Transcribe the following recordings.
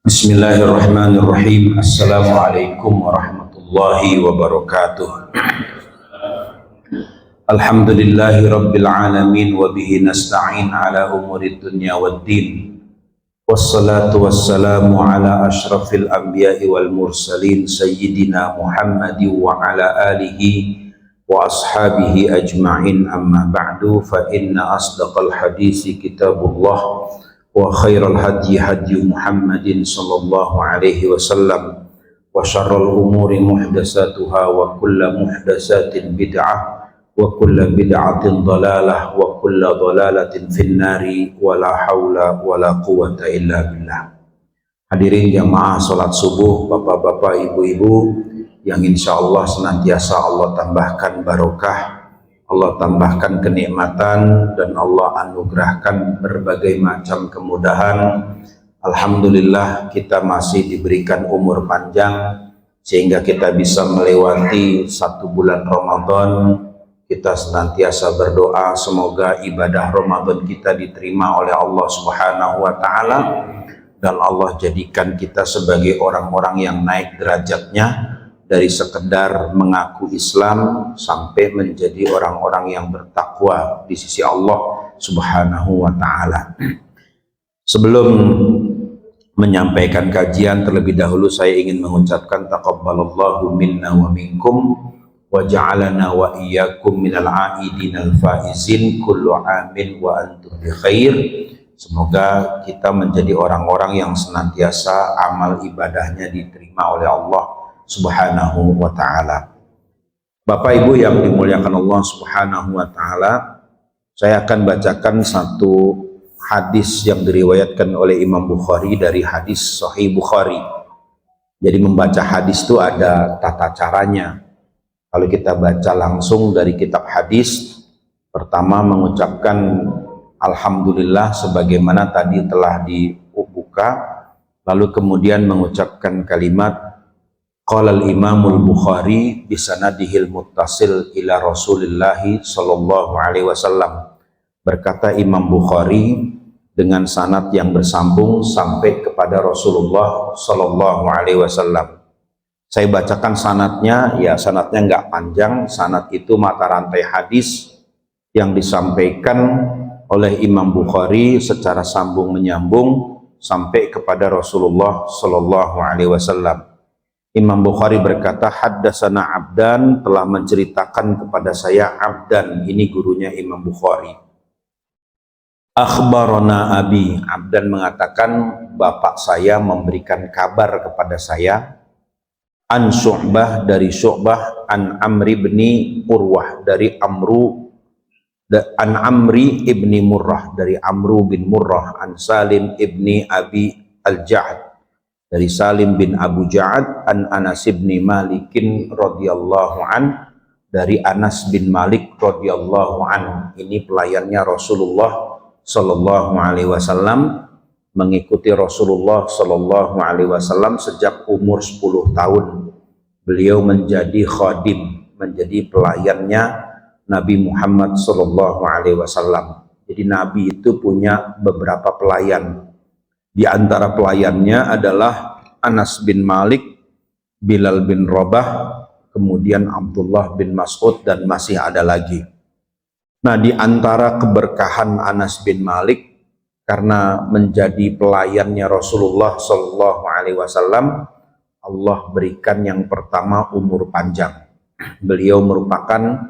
Bismillahirrahmanirrahim. Assalamualaikum warahmatullahi wabarakatuh. Alhamdulillahi rabbil alamin wa bihi nasta'in ala umuri dunya waddin. Wassalatu wassalamu ala ashrafil anbiya'i wal mursalin sayyidina Muhammadi wa ala alihi wa ashabihi ajma'in, amma ba'du, fa inna asdaqal hadisi kitabullah wa khairal hadyi hadyi Muhammadin sallallahu alaihi wasallam wa syarrul umuri muhdatsatuha wa kullu muhdatsatin bid'ah wa kullu bid'atin dhalalah wa kullu dhalalatin finnari wa la haula wa la quwwata illa billah. Hadirin jamaah salat subuh, bapak-bapak, ibu-ibu yang insyaallah senantiasa Allah tambahkan barokah, Allah tambahkan kenikmatan, dan Allah anugerahkan berbagai macam kemudahan. Alhamdulillah kita masih diberikan umur panjang sehingga kita bisa melewati 1 bulan Ramadan. Kita senantiasa berdoa semoga ibadah Ramadan kita diterima oleh Allah Subhanahu wa taala, dan Allah jadikan kita sebagai orang-orang yang naik derajatnya dari sekedar mengaku Islam sampai menjadi orang-orang yang bertakwa di sisi Allah Subhanahu wa taala. Sebelum menyampaikan kajian, terlebih dahulu saya ingin mengucapkan taqabbalallahu minna wa minkum wa ja'alana wa iyyakum minal aidinal faizin, kullu amin wa antum bi khair. Semoga kita menjadi orang-orang yang senantiasa amal ibadahnya diterima oleh Allah Subhanahu wa ta'ala. Bapak Ibu yang dimuliakan Allah Subhanahu wa ta'ala, saya akan bacakan satu hadis yang diriwayatkan oleh Imam Bukhari dari hadis Sahih Bukhari. Jadi membaca hadis itu ada tata caranya. Kalau kita baca langsung dari kitab hadis, pertama mengucapkan Alhamdulillah sebagaimana tadi telah dibuka, lalu kemudian mengucapkan kalimat Qala al-Imamul Bukhari bisanadihil muttasil ila Rasulillahi sallallahu alaihi wasallam. Berkata Imam Bukhari dengan sanad yang bersambung sampai kepada Rasulullah sallallahu alaihi wasallam. Saya bacakan sanadnya, ya sanadnya enggak panjang. Sanad itu mata rantai hadis yang disampaikan oleh Imam Bukhari secara sambung menyambung sampai kepada Rasulullah sallallahu alaihi wasallam. Imam Bukhari berkata, haddatsana Abdan, telah menceritakan kepada saya Abdan, ini gurunya Imam Bukhari. Akhbarana Abi, Abdan mengatakan bapak saya memberikan kabar kepada saya. An Syu'bah, dari Syu'bah, an Amri ibni Urwah, dari an Amri ibni Murrah, dari Amru bin Murrah, an Salim ibni Abi al-Ja'ad, dari Salim bin Abu Ja'ad, an Anas bin Malikin radhiyallahu an, dari Anas bin Malik radhiyallahu an. Ini pelayannya Rasulullah sallallahu alaihi wasallam, mengikuti Rasulullah sallallahu alaihi wasallam sejak umur 10 tahun. Beliau menjadi khadim, menjadi pelayannya Nabi Muhammad sallallahu alaihi wasallam. Jadi Nabi itu punya beberapa pelayan. Di antara pelayannya adalah Anas bin Malik, Bilal bin Rabah, kemudian Abdullah bin Mas'ud, dan masih ada lagi. Nah, di antara keberkahan Anas bin Malik karena menjadi pelayannya Rasulullah Shallallahu Alaihi Wasallam, Allah berikan yang pertama umur panjang. Beliau merupakan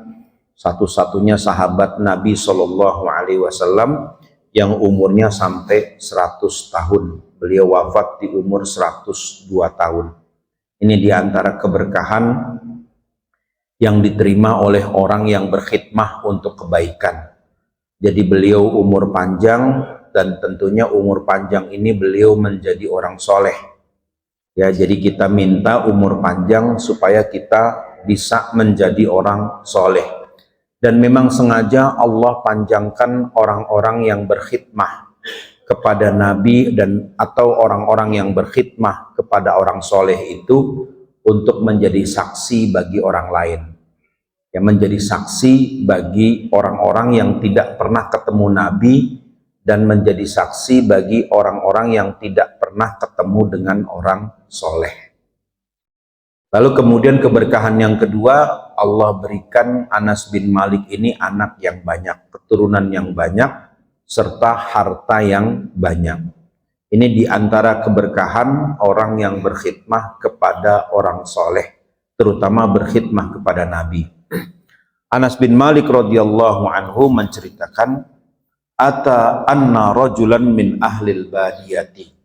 satu-satunya sahabat Nabi Shallallahu Alaihi Wasallam yang umurnya sampai 100 tahun. Beliau wafat di umur 102 tahun. Ini diantara keberkahan yang diterima oleh orang yang berkhidmah untuk kebaikan. Jadi beliau umur panjang, dan tentunya umur panjang ini beliau menjadi orang soleh. Ya, jadi kita minta umur panjang supaya kita bisa menjadi orang soleh. Dan memang sengaja Allah panjangkan orang-orang yang berkhidmah kepada Nabi dan atau orang-orang yang berkhidmah kepada orang soleh itu untuk menjadi saksi bagi orang lain. Ya, menjadi saksi bagi orang-orang yang tidak pernah ketemu Nabi dan menjadi saksi bagi orang-orang yang tidak pernah ketemu dengan orang soleh. Lalu kemudian keberkahan yang kedua, Allah berikan Anas bin Malik ini anak yang banyak, keturunan yang banyak, serta harta yang banyak. Ini diantara keberkahan orang yang berkhidmah kepada orang soleh, terutama berkhidmah kepada Nabi. Anas bin Malik radhiyallahu anhu menceritakan, ata anna rajulan min ahlil badiyati,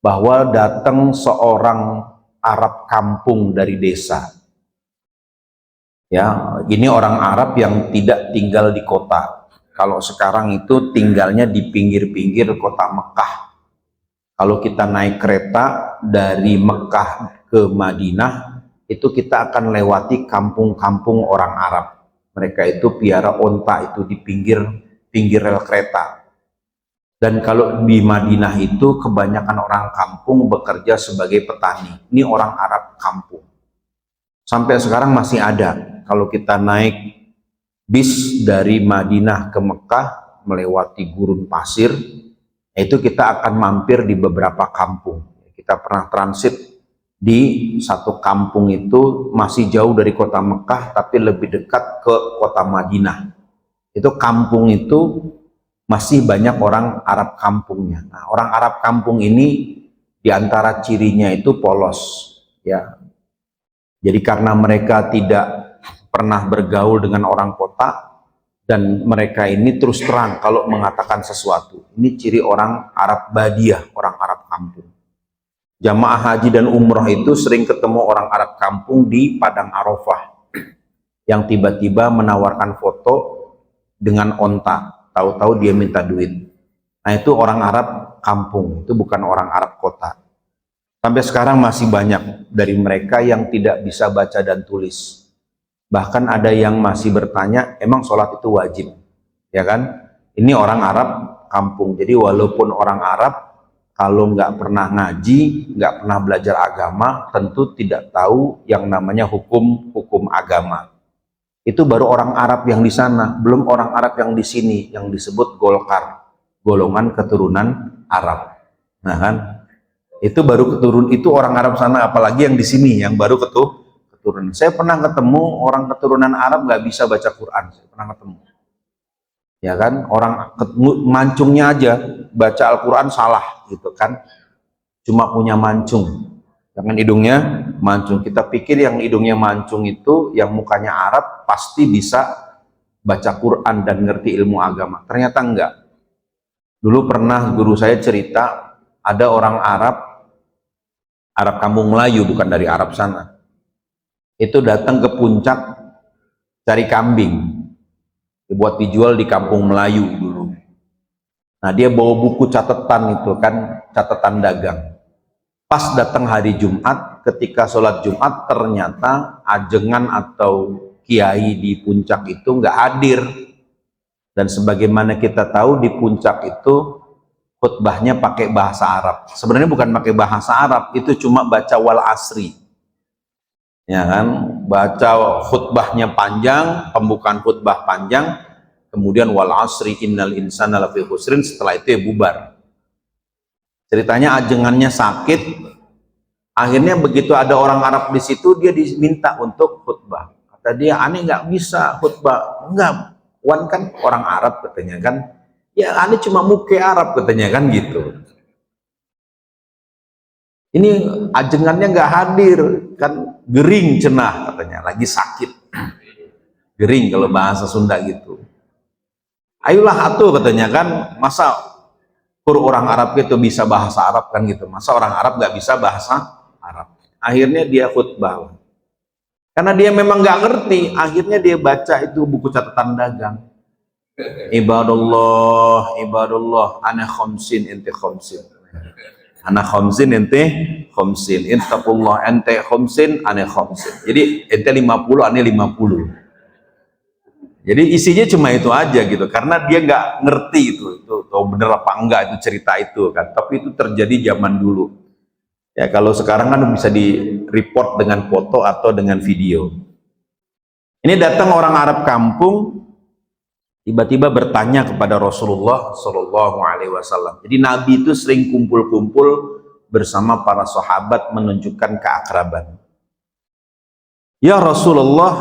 bahwa datang seorang Arab kampung dari desa. Ya, ini orang Arab yang tidak tinggal di kota. Kalau sekarang itu tinggalnya di pinggir-pinggir kota Mekah. Kalau kita naik kereta dari Mekah ke Madinah, itu kita akan lewati kampung-kampung orang Arab. Mereka itu piara onta itu di pinggir rel kereta. Dan kalau di Madinah itu kebanyakan orang kampung bekerja sebagai petani. Ini orang Arab kampung. Sampai sekarang masih ada. Kalau kita naik bis dari Madinah ke Mekah melewati gurun pasir, itu kita akan mampir di beberapa kampung. Kita pernah transit di satu kampung itu masih jauh dari kota Mekah tapi lebih dekat ke kota Madinah. Itu kampung itu masih banyak orang Arab kampungnya. Nah, orang Arab kampung ini diantara cirinya itu polos, ya. Jadi karena mereka tidak pernah bergaul dengan orang kota, dan mereka ini terus terang kalau mengatakan sesuatu. Ini ciri orang Arab Badiyah, orang Arab kampung. Jamaah haji dan umroh itu sering ketemu orang Arab kampung di Padang Arafah yang tiba-tiba menawarkan foto dengan onta. Tahu-tahu dia minta duit. Nah, itu orang Arab kampung, itu bukan orang Arab kota. Sampai sekarang masih banyak dari mereka yang tidak bisa baca dan tulis. Bahkan ada yang masih bertanya, emang sholat itu wajib? Ya kan? Ini orang Arab kampung. Jadi walaupun orang Arab, kalau nggak pernah ngaji, nggak pernah belajar agama, tentu tidak tahu yang namanya hukum agama. Itu baru orang Arab yang di sana, belum orang Arab yang di sini, yang disebut Golkar, golongan keturunan Arab. Nah kan, itu baru itu orang Arab sana, apalagi yang di sini, yang baru keturunan. Saya pernah ketemu orang keturunan Arab nggak bisa baca Quran, saya pernah ketemu. Ya kan, orang mancungnya aja baca Al-Quran salah, gitu kan, cuma punya mancung. Jangan hidungnya mancung. Kita pikir yang hidungnya mancung itu, yang mukanya Arab, pasti bisa baca Quran dan ngerti ilmu agama. Ternyata enggak. Dulu pernah guru saya cerita, ada orang Arab kampung Melayu, bukan dari Arab sana. Itu datang ke puncak cari kambing. Dibuat dijual di kampung Melayu dulu. Nah, dia bawa buku catatan itu kan, catatan dagang. Pas datang hari Jumat, ketika sholat Jumat, ternyata ajengan atau kiai di puncak itu nggak hadir. Dan sebagaimana kita tahu, di puncak itu khutbahnya pakai bahasa Arab. Sebenarnya bukan pakai bahasa Arab, itu cuma baca wal asri. Ya kan, baca khutbahnya panjang, pembukaan khutbah panjang, kemudian wal asri innal insana lafi khusrin, setelah itu ya bubar. Ceritanya ajengannya sakit, akhirnya begitu ada orang Arab di situ, dia diminta untuk khutbah. Kata dia, aneh nggak bisa khutbah. Enggak, Wan kan orang Arab katanya kan. Ya aneh cuma muke Arab katanya kan gitu. Ini ajengannya nggak hadir, kan gering cenah katanya, lagi sakit. Gering kalau bahasa Sunda gitu. Ayolah atuh katanya kan, masa orang Arab itu bisa bahasa Arab kan gitu, masa orang Arab nggak bisa bahasa Arab. Akhirnya dia khutbah, karena dia memang nggak ngerti. Akhirnya dia baca itu buku catatan dagang. Ibadullah, ibadullah, ana khamsin ente khamsin, ana khamsin ente khamsin, intaqullah ente khamsin, ana khamsin. Jadi ente 50, ane 50. Jadi isinya cuma itu aja gitu, karena dia nggak ngerti itu tahu bener apa enggak itu cerita itu kan. Tapi itu terjadi zaman dulu. Ya kalau sekarang kan bisa di report dengan foto atau dengan video. Ini datang orang Arab kampung, tiba-tiba bertanya kepada Rasulullah Shallallahu Alaihi Wasallam. Jadi Nabi itu sering kumpul-kumpul bersama para sahabat menunjukkan keakraban. Ya Rasulullah,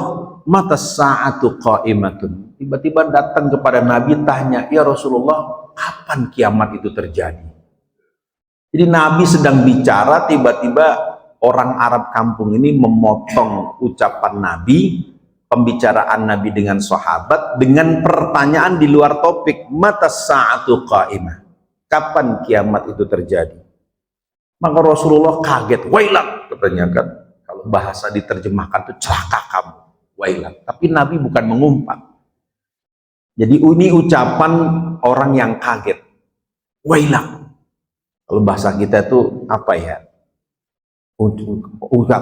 mata sa'atu qa'imatun. Tiba-tiba datang kepada Nabi tanya, ya Rasulullah, kapan kiamat itu terjadi? Jadi Nabi sedang bicara, tiba-tiba orang Arab kampung ini memotong ucapan Nabi, pembicaraan Nabi dengan sahabat dengan pertanyaan di luar topik, mata sa'atu qa'imah, kapan kiamat itu terjadi? Maka Rasulullah kaget, wailah, katanya kan, kalau bahasa diterjemahkan itu celaka kamu, wailah. Tapi Nabi bukan mengumpat. Jadi ini ucapan orang yang kaget, wailah. Kalau bahasa kita itu apa ya,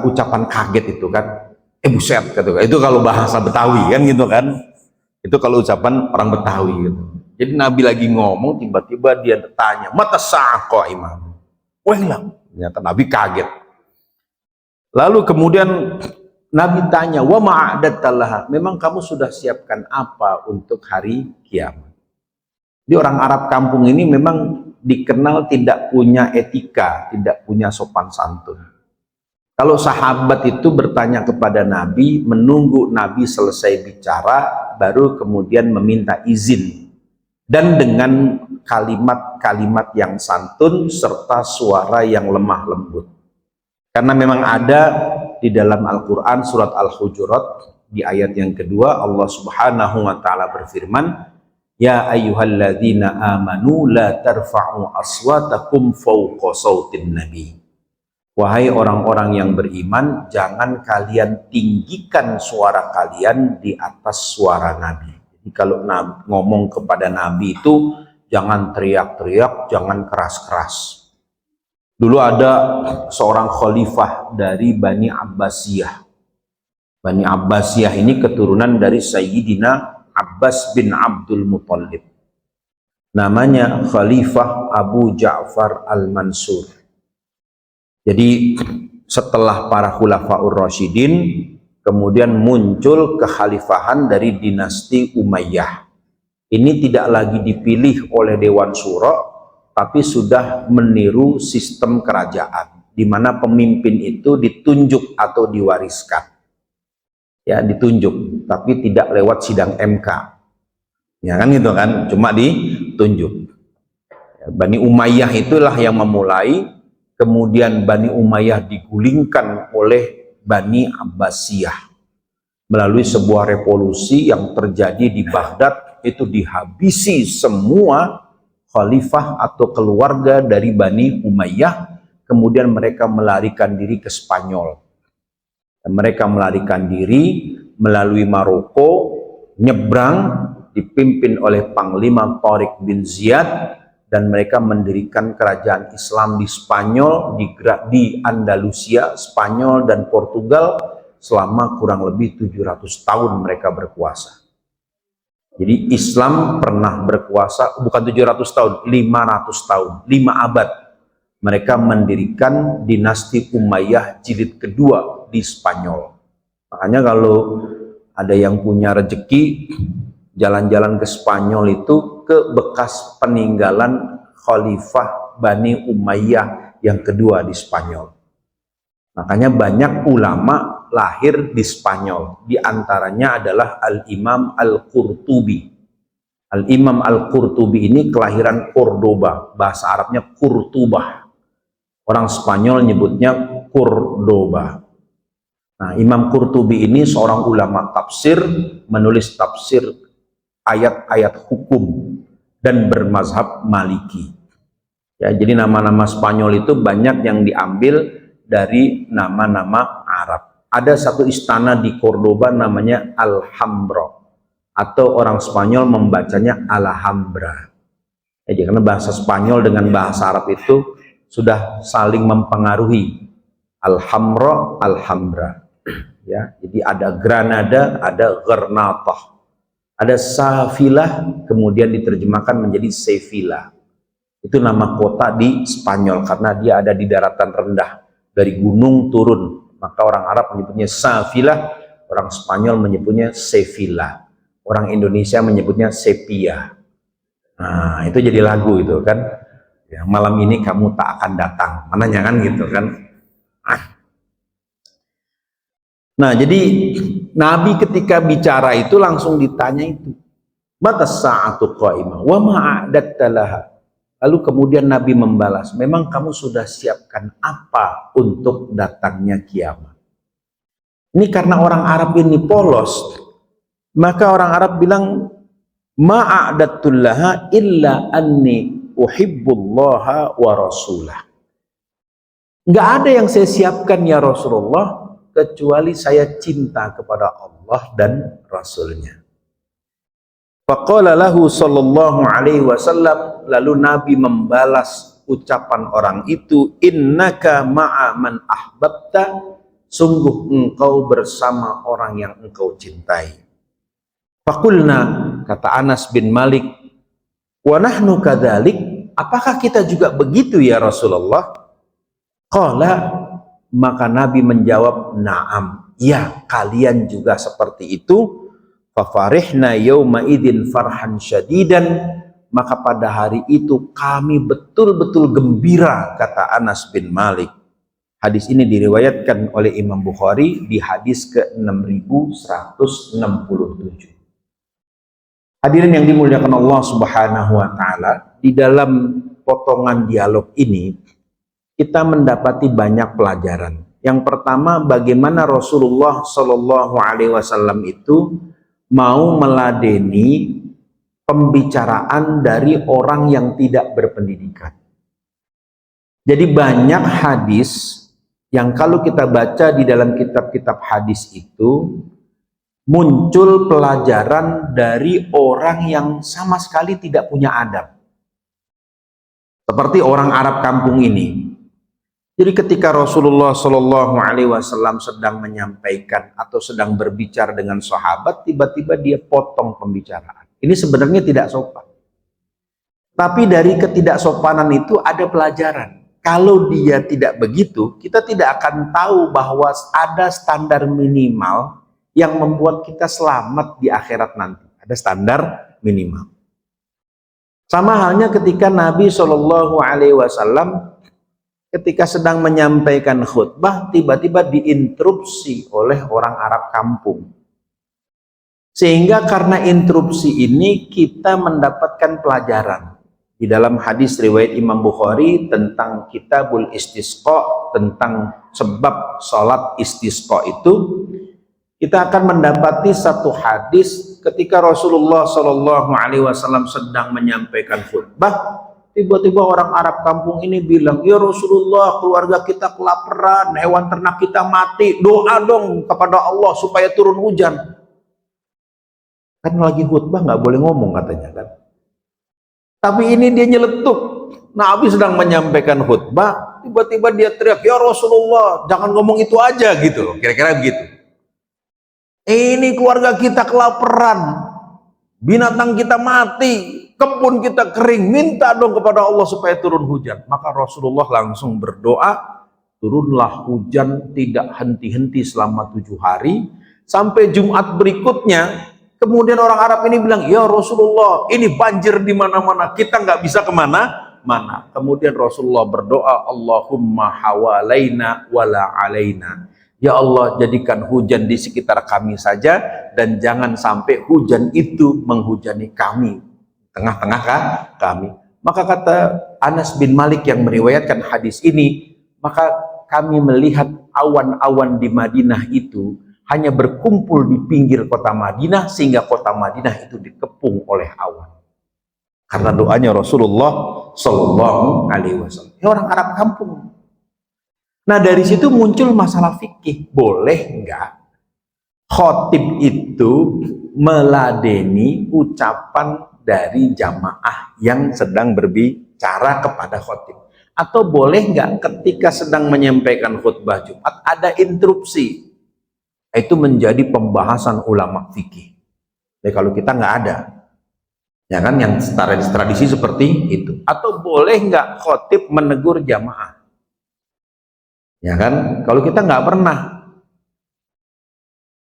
ucapan kaget itu kan, buset gitu. Itu kalau bahasa Betawi kan gitu kan. Itu kalau ucapan orang Betawi gitu. Jadi Nabi lagi ngomong, tiba-tiba dia tanya, mata sa'ah qa'imah. Wailah. Ternyata Nabi kaget. Lalu kemudian Nabi tanya, wa ma'adattallaha, memang kamu sudah siapkan apa untuk hari kiamat? Jadi orang Arab kampung ini memang dikenal tidak punya etika, tidak punya sopan santun. Kalau sahabat itu bertanya kepada Nabi, menunggu Nabi selesai bicara, baru kemudian meminta izin. Dan dengan kalimat-kalimat yang santun, serta suara yang lemah lembut. Karena memang ada di dalam Al-Quran, surat Al-Hujurat, di ayat yang kedua, Allah Subhanahu wa Ta'ala berfirman, ya ayyuhalladzina amanu la tarfa'u aswatakum fawqa sautin nabi. Wahai orang-orang yang beriman, jangan kalian tinggikan suara kalian di atas suara Nabi. Jadi kalau ngomong kepada Nabi itu jangan teriak-teriak, jangan keras-keras. Dulu ada seorang khalifah dari Bani Abbasiyah. Bani Abbasiyah ini keturunan dari Sayyidina Abbas bin Abdul Muttalib. Namanya Khalifah Abu Ja'far Al-Mansur. Jadi setelah para Khulafaur Rasyidin, kemudian muncul kekhalifahan dari dinasti Umayyah. Ini tidak lagi dipilih oleh Dewan Syuro, tapi sudah meniru sistem kerajaan, di mana pemimpin itu ditunjuk atau diwariskan. Ya, ditunjuk, tapi tidak lewat sidang MK. Ya kan gitu kan, cuma ditunjuk. Bani Umayyah itulah yang memulai. Kemudian Bani Umayyah digulingkan oleh Bani Abbasiyah melalui sebuah revolusi yang terjadi di Baghdad. Itu dihabisi semua khalifah atau keluarga dari Bani Umayyah. Kemudian mereka melarikan diri ke Spanyol. Dan mereka melarikan diri melalui Maroko, nyebrang, dipimpin oleh Panglima Tariq bin Ziyad. Dan mereka mendirikan kerajaan Islam di Spanyol, di Andalusia, Spanyol dan Portugal selama kurang lebih 700 tahun mereka berkuasa. Jadi Islam pernah berkuasa, bukan 700 tahun, 500 tahun, 5 abad. Mereka mendirikan dinasti Umayyah jilid kedua di Spanyol. Makanya kalau ada yang punya rezeki, jalan-jalan ke Spanyol itu ke bekas peninggalan Khalifah Bani Umayyah yang kedua di Spanyol. Makanya banyak ulama lahir di Spanyol. Di antaranya adalah Al-Imam Al-Qurtubi. Al-Imam Al-Qurtubi ini kelahiran Cordoba. Bahasa Arabnya Kurtubah. Orang Spanyol nyebutnya Cordoba. Nah, Imam Qurtubi ini seorang ulama tafsir, menulis tafsir ayat-ayat hukum dan bermazhab Maliki. Ya, jadi nama-nama Spanyol itu banyak yang diambil dari nama-nama Arab. Ada satu istana di Cordoba namanya Alhambra, atau orang Spanyol membacanya Alhambra. Ya, karena bahasa Spanyol dengan bahasa Arab itu sudah saling mempengaruhi. Alhambra, Alhambra. Ya, jadi ada Granada, ada Gernatah. Ada Safilah, kemudian diterjemahkan menjadi Sevilla. Itu nama kota di Spanyol karena dia ada di daratan rendah, dari gunung turun. Maka orang Arab menyebutnya Safilah, orang Spanyol menyebutnya Sevilla. Orang Indonesia menyebutnya sepia. Nah, itu jadi lagu itu kan. Ya, malam ini kamu tak akan datang. Mananya kan gitu kan. Nah, jadi Nabi ketika bicara itu langsung ditanya itu. Mata sa'atu qa'imah wa ma'adatta laha. Lalu kemudian Nabi membalas, memang kamu sudah siapkan apa untuk datangnya kiamat? Ini karena orang Arab ini polos, maka orang Arab bilang, ma'adatul laha illa anni uhibbullaha wa rasulah. Nggak ada yang saya siapkan ya Rasulullah, kecuali saya cinta kepada Allah dan Rasulnya. Faqala lahu sallallahu alaihi wasallam, lalu Nabi membalas ucapan orang itu, innaka ma'a man ahbabta, sungguh engkau bersama orang yang engkau cintai. Faqulna, kata Anas bin Malik, wa nahnu kadzalik, apakah kita juga begitu ya Rasulullah? Qala, maka Nabi menjawab, na'am, ya kalian juga seperti itu. Fafarihna yawma idzin farhan syadidan, maka pada hari itu kami betul-betul gembira, kata Anas bin Malik. Hadis ini diriwayatkan oleh Imam Bukhari di hadis ke-6167. Hadirin yang dimuliakan Allah Subhanahu wa taala, di dalam potongan dialog ini kita mendapati banyak pelajaran. Yang pertama, bagaimana Rasulullah Shallallahu alaihi wasallam itu mau meladeni pembicaraan dari orang yang tidak berpendidikan. Jadi banyak hadis yang kalau kita baca di dalam kitab-kitab hadis itu muncul pelajaran dari orang yang sama sekali tidak punya adab. Seperti orang Arab kampung ini. Jadi ketika Rasulullah Shallallahu alaihi wasallam sedang menyampaikan atau sedang berbicara dengan sahabat, tiba-tiba dia potong pembicaraan. Ini sebenarnya tidak sopan. Tapi dari ketidaksopanan itu ada pelajaran. Kalau dia tidak begitu, kita tidak akan tahu bahwa ada standar minimal yang membuat kita selamat di akhirat nanti. Ada standar minimal. Sama halnya ketika Nabi Shallallahu alaihi wasallam ketika sedang menyampaikan khutbah, tiba-tiba diinterupsi oleh orang Arab kampung. Sehingga karena interupsi ini kita mendapatkan pelajaran. Di dalam hadis riwayat Imam Bukhari tentang Kitabul Istisqa, tentang sebab sholat istisqa itu, kita akan mendapati satu hadis ketika Rasulullah Shallallahu alaihi wasallam sedang menyampaikan khutbah. Tiba-tiba orang Arab kampung ini bilang, ya Rasulullah, keluarga kita kelaparan, hewan ternak kita mati, doa dong kepada Allah supaya turun hujan. Kan lagi khutbah nggak boleh ngomong katanya kan. Tapi ini dia nyeletuk. Nabi sedang menyampaikan khutbah, tiba-tiba dia teriak, ya Rasulullah, jangan ngomong itu aja gitu loh, kira-kira begitu. Ini keluarga kita kelaparan, binatang kita mati, kebun kita kering, minta dong kepada Allah supaya turun hujan. Maka Rasulullah langsung berdoa, turunlah hujan tidak henti-henti selama 7 hari, sampai Jumat berikutnya. Kemudian orang Arab ini bilang, ya Rasulullah, ini banjir di mana-mana, kita nggak bisa kemana-mana. Kemudian Rasulullah berdoa, Allahumma hawalaina wala alaina. Ya Allah, jadikan hujan di sekitar kami saja, dan jangan sampai hujan itu menghujani kami, tengah-tengah kami. Maka kata Anas bin Malik yang meriwayatkan hadis ini, maka kami melihat awan-awan di Madinah itu hanya berkumpul di pinggir kota Madinah, sehingga kota Madinah itu dikepung oleh awan. Karena doanya Rasulullah Shallallahu alaihi wasallam. Ini orang Arab kampung. Nah dari situ muncul masalah fikih. Boleh enggak khotib itu meladeni ucapan dari jamaah yang sedang berbicara kepada khotib? Atau boleh nggak ketika sedang menyampaikan khutbah Jumat ada interupsi? Itu menjadi pembahasan ulama fikih. Jadi kalau kita nggak ada, ya kan, yang tradisi seperti itu. Atau boleh nggak khotib menegur jamaah? Ya kan, kalau kita nggak pernah.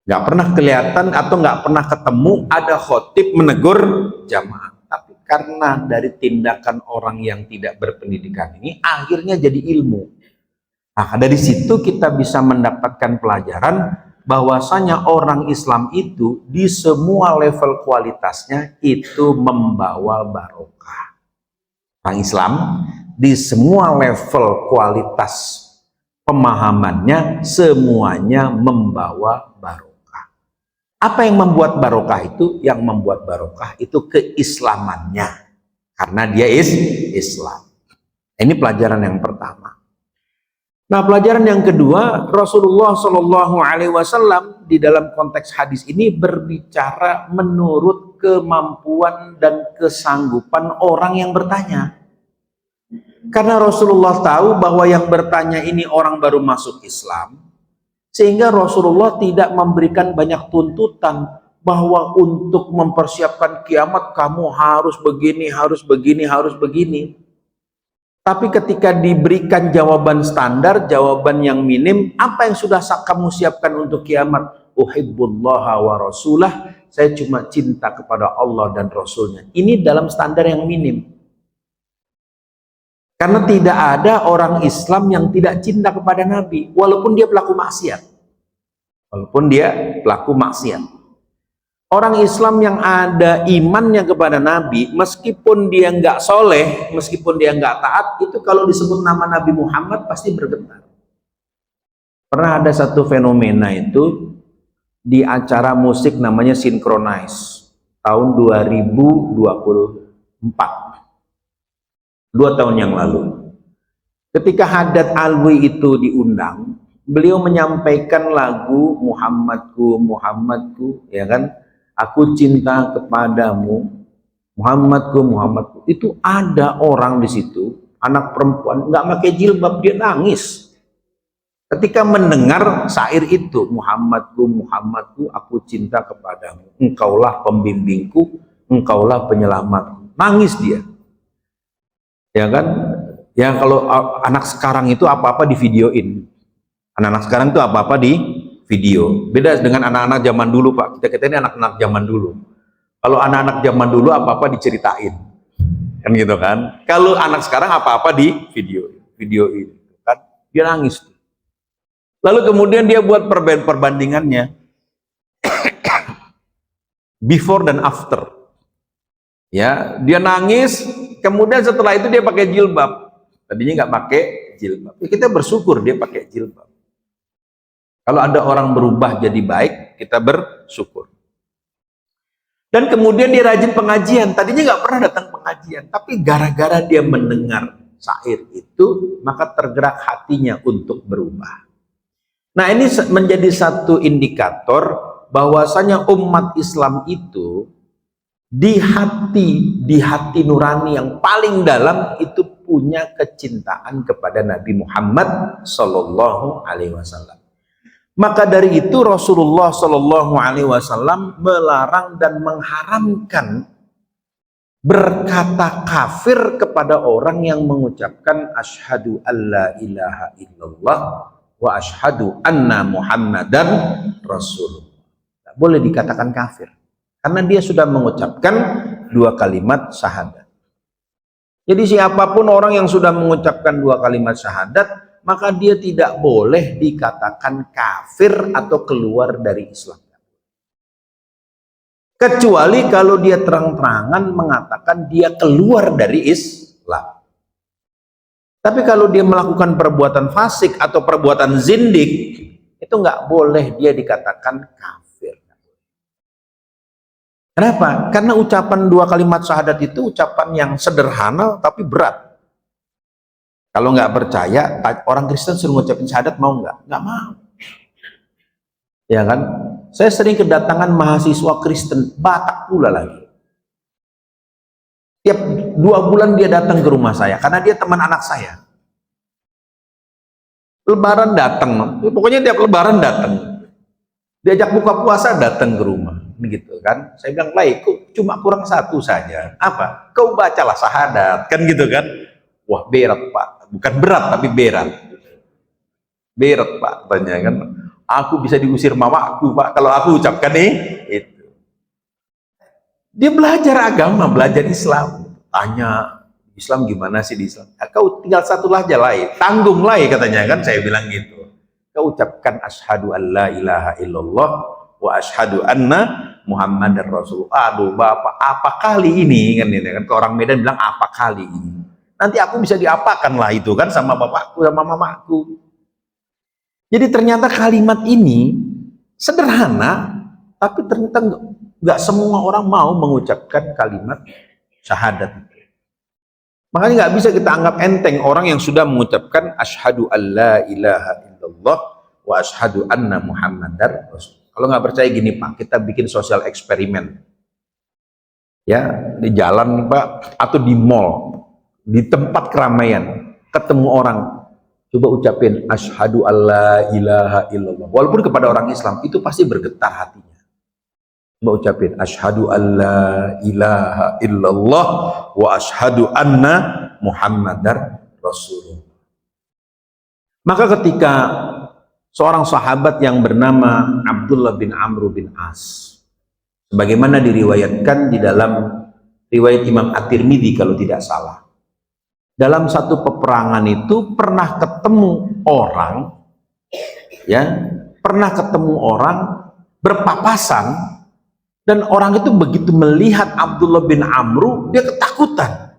Nggak pernah kelihatan atau nggak pernah ketemu ada khotib menegur jamaah. Tapi karena dari tindakan orang yang tidak berpendidikan ini, akhirnya jadi ilmu. Nah, dari situ kita bisa mendapatkan pelajaran bahwasanya orang Islam itu di semua level kualitasnya itu membawa barokah. Orang Islam di semua level kualitas pemahamannya semuanya membawa barokah. Apa yang membuat barokah itu? Yang membuat barokah itu keislamannya, karena dia Islam. Ini pelajaran yang pertama. Nah, pelajaran yang kedua, Rasulullah Shallallahu Alaihi Wasallam di dalam konteks hadis ini berbicara menurut kemampuan dan kesanggupan orang yang bertanya. Karena Rasulullah tahu bahwa yang bertanya ini orang baru masuk Islam, sehingga Rasulullah tidak memberikan banyak tuntutan bahwa untuk mempersiapkan kiamat kamu harus begini, harus begini, harus begini. Tapi ketika diberikan jawaban standar, jawaban yang minim, apa yang sudah kamu siapkan untuk kiamat? Uhibbullaha wa rasulah, saya cuma cinta kepada Allah dan Rasulnya. Ini dalam standar yang minim. Karena tidak ada orang Islam yang tidak cinta kepada Nabi, walaupun dia pelaku maksiat. Walaupun dia pelaku maksiat. Orang Islam yang ada imannya kepada Nabi, meskipun dia nggak soleh, meskipun dia nggak taat, itu kalau disebut nama Nabi Muhammad pasti bergetar. Pernah ada satu fenomena itu di acara musik namanya Synchronize tahun 2024, 2 tahun yang lalu. Ketika Haddad Alwi itu diundang, beliau menyampaikan lagu Muhammadku, Muhammadku, ya kan? Aku cinta kepadamu, Muhammadku, Muhammadku. Itu ada orang di situ, anak perempuan nggak pakai jilbab, dia nangis ketika mendengar syair itu, Muhammadku, Muhammadku, aku cinta kepadamu, engkaulah pembimbingku, engkaulah penyelamatku. Nangis dia, ya kan? Ya kalau anak sekarang itu apa-apa di videoin. Anak-anak sekarang itu apa-apa di video. Beda dengan anak-anak zaman dulu, Pak. Kita ini anak-anak zaman dulu. Kalau anak-anak zaman dulu apa-apa diceritain. Kan gitu kan. Kalau anak sekarang apa-apa di videoin. Kan dia nangis. Lalu kemudian dia buat perbandingannya. Before dan after. Ya, dia nangis, kemudian setelah itu dia pakai jilbab. Tadinya nggak pakai jilbab. Ya, kita bersyukur dia pakai jilbab. Kalau ada orang berubah jadi baik, kita bersyukur. Dan kemudian dia rajin pengajian. Tadinya nggak pernah datang pengajian, tapi gara-gara dia mendengar syair itu, maka tergerak hatinya untuk berubah. Nah, ini menjadi satu indikator bahwasanya umat Islam itu di hati nurani yang paling dalam itu punya kecintaan kepada Nabi Muhammad Sallallahu Alaihi Wasallam. Maka dari itu Rasulullah Shallallahu Alaihi Wasallam melarang dan mengharamkan berkata kafir kepada orang yang mengucapkan asyhadu alla ilaha illallah wa asyhadu anna muhammadan rasulullah. Tidak boleh dikatakan kafir karena dia sudah mengucapkan 2 kalimat syahadat. Jadi siapapun orang yang sudah mengucapkan 2 kalimat syahadat, maka dia tidak boleh dikatakan kafir atau keluar dari Islam. Kecuali kalau dia terang-terangan mengatakan dia keluar dari Islam. Tapi kalau dia melakukan perbuatan fasik atau perbuatan zindik, itu nggak boleh dia dikatakan kafir. Kenapa? Karena ucapan 2 kalimat syahadat itu ucapan yang sederhana tapi berat. Kalau nggak percaya, orang Kristen suruh ngucapin syahadat mau nggak? Nggak mau. Ya kan? Saya sering kedatangan mahasiswa Kristen, Batak pula lagi. Tiap 2 bulan dia datang ke rumah saya, karena dia teman anak saya. Lebaran datang, pokoknya tiap Lebaran datang. Diajak buka puasa datang ke rumah, begitu kan? Saya bilang, "Lai, kok cuma kurang 1 saja." Apa? Kau bacalah syahadat, kan gitu kan? Wah, berat Pak. Bukan berat tapi berat. Berat Pak, tanya kan. Aku bisa diusir mamaku, Pak, kalau aku ucapkan itu. Dia belajar agama, belajar Islam. Tanya, Islam gimana sih di Islam? Kau tinggal satu lahja lain, tanggung lain katanya kan, saya bilang gitu. Kau ucapkan asyhadu an la ilaha illallah wa asyhadu anna Muhammadar Rasulullah. Aduh Bapak, apa kali ini kan, ini kan ke orang Medan bilang apa kali ini. Nanti aku bisa diapakan lah itu kan sama bapakku sama mamaku. Jadi ternyata kalimat ini sederhana, tapi ternyata nggak semua orang mau mengucapkan kalimat syahadat. Makanya nggak bisa kita anggap enteng orang yang sudah mengucapkan asyhadu alla ilaha illallah wa asyhadu anna Muhammadar Rasul. Kalau nggak percaya gini Pak, kita bikin sosial eksperimen. Ya, di jalan Pak, atau di mall, di tempat keramaian, ketemu orang, coba ucapin asyhadu alla ilaha illallah. Walaupun kepada orang Islam itu pasti bergetar hatinya. Coba ucapin asyhadu alla ilaha illallah wa asyhadu anna Muhammadar Rasulullah. Maka ketika seorang sahabat yang bernama Abdullah bin Amr bin As, sebagaimana diriwayatkan di dalam riwayat Imam At-Tirmidzi kalau tidak salah, dalam satu peperangan itu pernah ketemu orang, ya, pernah ketemu orang berpapasan, dan orang itu begitu melihat Abdullah bin Amr, dia ketakutan.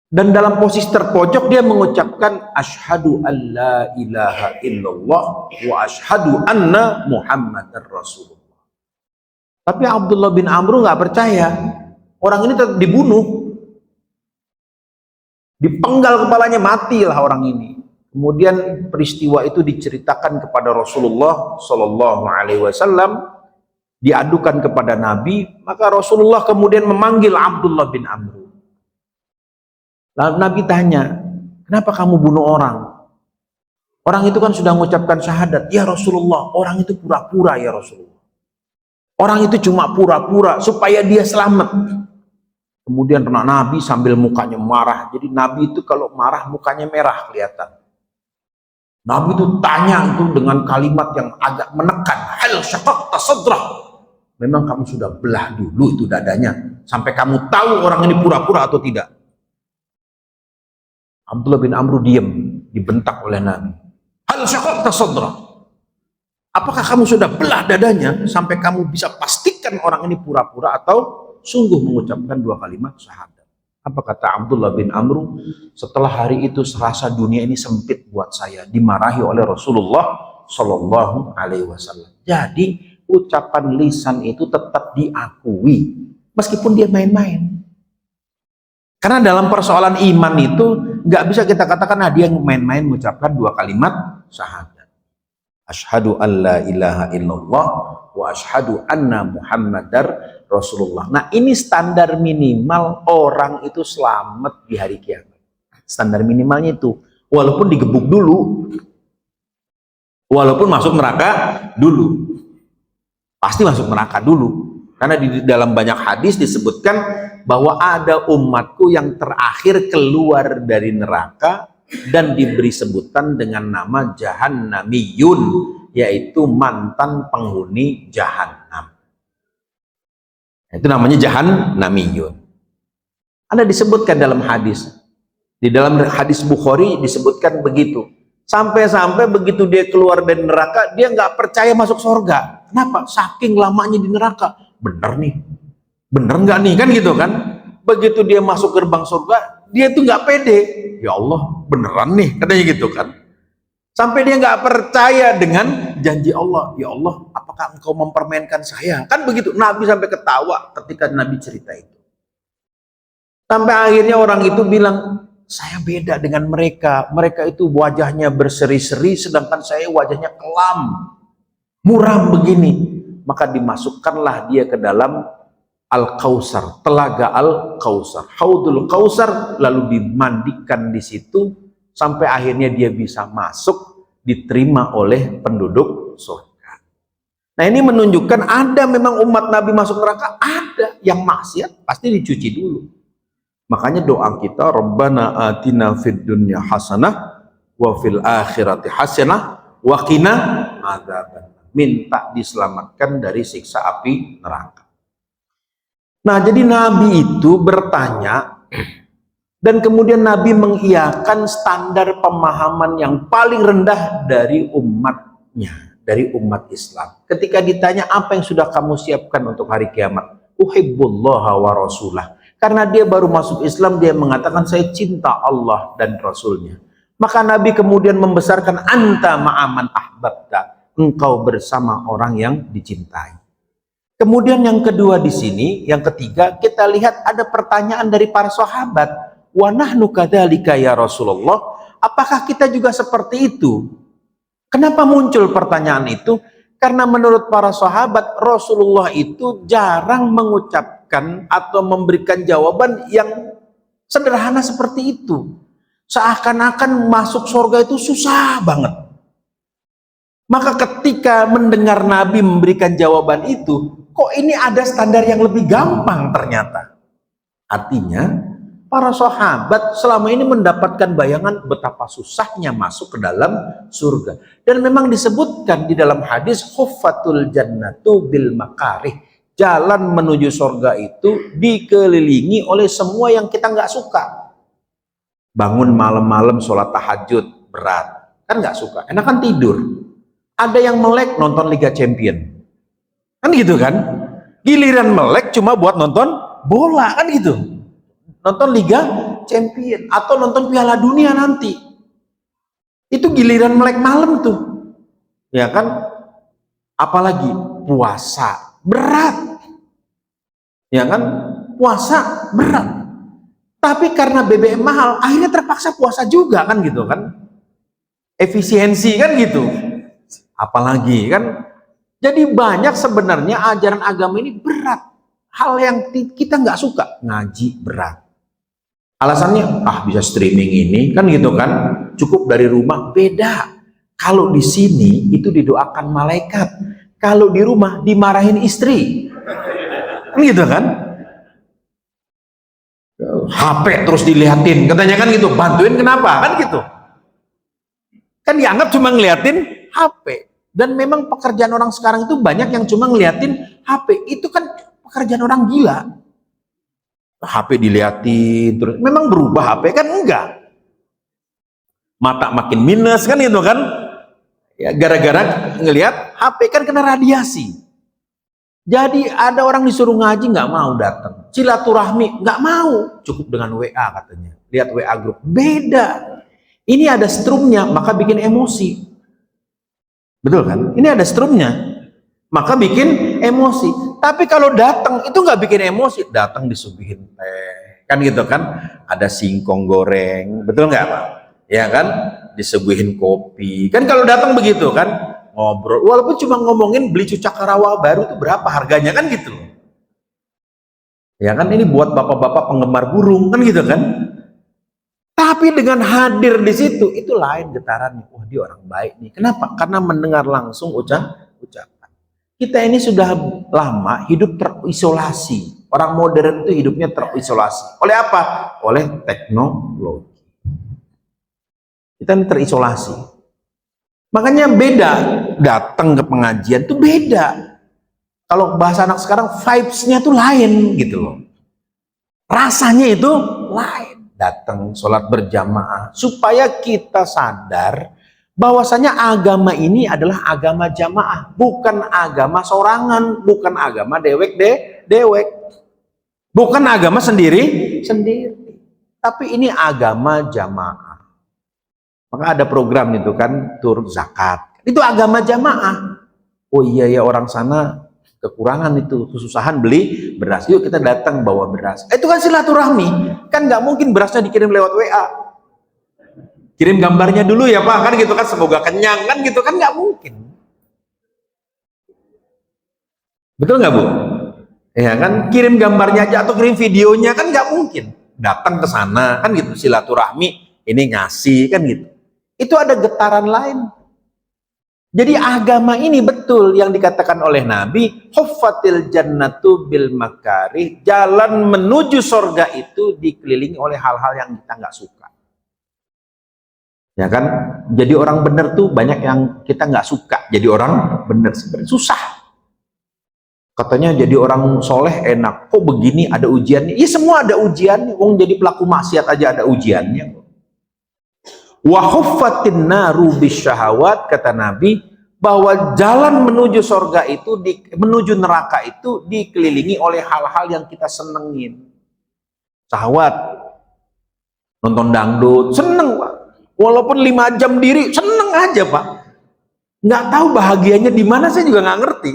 Dan dalam posisi terpojok dia mengucapkan asyhadu alla ilaha illallah wa asyhadu anna Muhammadar Rasulullah. Tapi Abdullah bin Amr nggak percaya. Orang ini tetap dibunuh. Dipenggal kepalanya, matilah orang ini. Kemudian peristiwa itu diceritakan kepada Rasulullah Shallallahu Alaihi Wasallam, diadukan kepada Nabi. Maka Rasulullah kemudian memanggil Abdullah bin Amr. Lalu Nabi tanya, kenapa kamu bunuh orang? Orang itu kan sudah mengucapkan syahadat. Ya Rasulullah, orang itu pura-pura ya Rasulullah. Orang itu cuma pura-pura supaya dia selamat. Kemudian Nabi sambil mukanya marah. Jadi Nabi itu kalau marah mukanya merah kelihatan. Nabi itu tanya itu dengan kalimat yang agak menekan. Hal syaqaqta sadrah. Memang kamu sudah belah dulu itu dadanya sampai kamu tahu orang ini pura-pura atau tidak? Abdullah bin Amr diam, dibentak oleh Nabi. Hal syaqaqta sadrah. Apakah kamu sudah belah dadanya sampai kamu bisa pastikan orang ini pura-pura atau sungguh mengucapkan dua kalimat syahadat? Apa kata Abdullah bin Amr? Setelah hari itu serasa dunia ini sempit buat saya, dimarahi oleh Rasulullah Shallallahu Alaihi Wasallam. Jadi ucapan lisan itu tetap diakui meskipun dia main-main. Karena dalam persoalan iman itu nggak bisa kita katakan dia main-main mengucapkan dua kalimat syahadat. Asyhadu an la ilaha illallah wa asyhadu anna Muhammadar Rasulullah. Nah, ini standar minimal orang itu selamat di hari kiamat. Standar minimalnya itu, walaupun digebuk dulu, walaupun masuk neraka dulu, pasti masuk neraka dulu. Karena di dalam banyak hadis disebutkan bahwa ada umatku yang terakhir keluar dari neraka dan diberi sebutan dengan nama Jahannamiyun, yaitu mantan penghuni Jahannam. Itu namanya Jahannamiyun. Ada disebutkan dalam hadis. Di dalam hadis Bukhari disebutkan begitu. Sampai-sampai begitu dia keluar dari neraka, dia nggak percaya masuk surga. Kenapa? Saking lamanya di neraka. Bener nih, bener nggak nih, kan gitu kan? Begitu dia masuk gerbang surga, dia tuh nggak pede. Ya Allah, beneran nih, katanya gitu kan? Sampai dia nggak percaya dengan janji Allah. Ya Allah, apakah engkau mempermainkan saya? Kan begitu. Nabi sampai ketawa ketika Nabi cerita itu. Sampai akhirnya orang itu bilang, saya beda dengan mereka. Mereka itu wajahnya berseri-seri, sedangkan saya wajahnya kelam, muram begini. Maka dimasukkanlah dia ke dalam Al-Kausar, telaga Al-Kausar, Haudul Kausar, lalu dimandikan di situ sampai akhirnya dia bisa masuk, diterima oleh penduduk surga. Nah, ini menunjukkan ada memang umat Nabi masuk neraka, ada yang maksiat pasti dicuci dulu. Makanya doa kita, Rabbana atina fid dunya hasanah wa fil akhirati hasanah Waqina adzaban. Minta diselamatkan dari siksa api neraka. Nah, jadi Nabi itu bertanya dan kemudian Nabi mengiyakan standar pemahaman yang paling rendah dari umatnya, dari umat Islam. Ketika ditanya apa yang sudah kamu siapkan untuk hari kiamat? Uhibbullaha wa rasulah. Karena dia baru masuk Islam, dia mengatakan saya cinta Allah dan Rasulnya. Maka Nabi kemudian membesarkan anta ma'aman ahbabta. Engkau bersama orang yang dicintai. Kemudian yang kedua di sini, yang ketiga, kita lihat ada pertanyaan dari para sahabat. Wa nahnu kadzalika ya Rasulullah. Apakah kita juga seperti itu? Kenapa muncul pertanyaan itu? Karena menurut para sahabat, Rasulullah itu jarang mengucapkan atau memberikan jawaban yang sederhana seperti itu. Seakan-akan masuk surga itu susah banget. Maka ketika mendengar Nabi memberikan jawaban itu, kok ini ada standar yang lebih gampang ternyata. Artinya, para sahabat selama ini mendapatkan bayangan betapa susahnya masuk ke dalam surga. Dan memang disebutkan di dalam hadis, huffatul jannatu bil makarih. Jalan menuju surga itu dikelilingi oleh semua yang kita nggak suka. Bangun malam-malam sholat tahajud, berat. Kan nggak suka, enakan tidur. Ada yang melek nonton Liga Champion. Kan gitu kan? Giliran melek cuma buat nonton bola, kan gitu. Nonton Liga Champion atau nonton Piala Dunia nanti. Itu giliran melek malam tuh. Ya kan? Apalagi puasa, berat. Ya kan? Puasa berat. Tapi karena BBM mahal, akhirnya terpaksa puasa juga kan gitu kan? Efisiensi kan gitu. Apalagi kan, jadi banyak sebenarnya ajaran agama ini berat. Hal yang kita nggak suka, ngaji berat. Alasannya, bisa streaming ini, kan gitu kan, cukup dari rumah. Beda. Kalau di sini itu didoakan malaikat, kalau di rumah dimarahin istri. Kan gitu kan? HP terus dilihatin, katanya kan gitu, bantuin kenapa? Kan gitu. Kan dianggap cuma ngeliatin HP. Dan memang pekerjaan orang sekarang itu banyak yang cuma ngeliatin HP. Itu kan pekerjaan orang gila. HP diliatin terus. Memang berubah HP kan? Enggak. Mata makin minus kan itu kan? Ya gara-gara ngelihat HP kan kena radiasi. Jadi ada orang disuruh ngaji nggak mau datang. Silaturahmi nggak mau. Cukup dengan WA katanya. Lihat WA grup. Beda. Ini ada strumnya maka bikin emosi. Betul kan? Ini ada strumnya, maka bikin emosi. Tapi kalau datang itu nggak bikin emosi, datang disuguhin teh, kan gitu kan? Ada singkong goreng, betul nggak Pak? Ya kan? Disuguhin kopi, kan kalau datang begitu kan? Ngobrol, walaupun cuma ngomongin beli cucak Karawal baru itu berapa harganya kan gitu. Ya kan? Ini buat bapak-bapak penggemar burung kan gitu kan? Tapi dengan hadir di situ, itu lain getarannya. Wah, dia orang baik nih. Kenapa? Karena mendengar langsung ucapan. Kita ini sudah lama hidup terisolasi. Orang modern itu hidupnya terisolasi. Oleh apa? Oleh teknologi. Kita ini terisolasi. Makanya beda. Datang ke pengajian itu beda. Kalau bahasa anak sekarang, vibes-nya tuh lain gitu loh. Rasanya itu lain. Datang sholat berjamaah supaya kita sadar bahwasanya agama ini adalah agama jamaah, bukan agama sorangan, bukan agama dewek bukan agama sendiri tapi ini agama jamaah. Maka ada program itu kan, tur zakat, itu agama jamaah. Oh iya ya, orang sana kekurangan itu, kesusahan beli beras, yuk kita datang bawa beras. Itu kan silaturahmi. Kan nggak mungkin berasnya dikirim lewat WA, kirim gambarnya dulu ya Pak, kan gitu kan, semoga kenyang kan gitu kan, nggak mungkin. Betul nggak Bu? Ya kan, kirim gambarnya aja atau kirim videonya kan nggak mungkin. Datang ke sana kan gitu, silaturahmi, ini ngasih kan gitu. Itu ada getaran lain. Jadi agama ini betul yang dikatakan oleh Nabi, huffatil jannatu bil makarih, jalan menuju surga itu dikelilingi oleh hal-hal yang kita nggak suka. Ya kan? Jadi orang benar tuh banyak yang kita nggak suka. Jadi orang benar sebenarnya susah. Katanya jadi orang soleh enak. Kok begini ada ujiannya? Iya semua ada ujiannya. Wong jadi pelaku maksiat aja ada ujiannya. Wa huffatin naru bisyahawat, kata Nabi, bahwa jalan menuju surga itu, menuju neraka itu dikelilingi oleh hal-hal yang kita senengin. Syahwat, nonton dangdut, seneng Pak. Walaupun 5 jam diri, seneng aja Pak. Nggak tahu bahagianya di mana, saya juga nggak ngerti.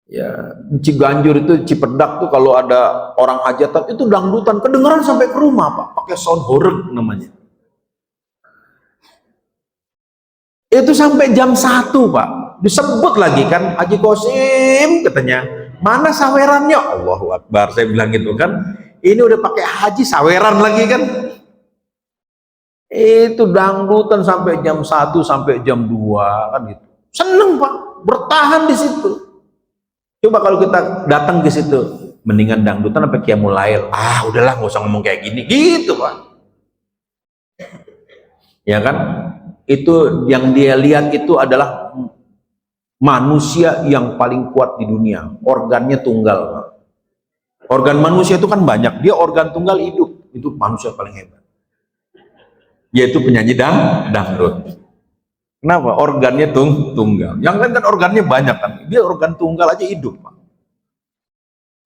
Ya, Ciganjur itu, Cipedak tuh kalau ada orang hajatan itu dangdutan kedengeran sampai ke rumah Pak, pakai sound horeg namanya. Itu sampai jam 1 Pak, disebut lagi kan, Haji Kosim katanya, mana sawerannya? Allahu Akbar, saya bilang gitu kan, ini udah pakai haji saweran lagi kan. Itu dangdutan sampai jam 1 sampai jam 2 kan gitu. Seneng Pak, bertahan di situ. Coba kalau kita datang ke situ, mendingan dangdutan sampai qiyamul lail. Ah, udahlah nggak usah ngomong kayak gini. Gitu Pak. Ya kan? Itu yang dia lihat itu adalah manusia yang paling kuat di dunia. Organnya tunggal Pak. Organ manusia itu kan banyak, dia organ tunggal hidup. Itu manusia paling hebat. Yaitu penyanyi dangdut. Kenapa? Organnya tunggal. Yang lain kan organnya banyak kan. Dia organ tunggal aja hidup Pak.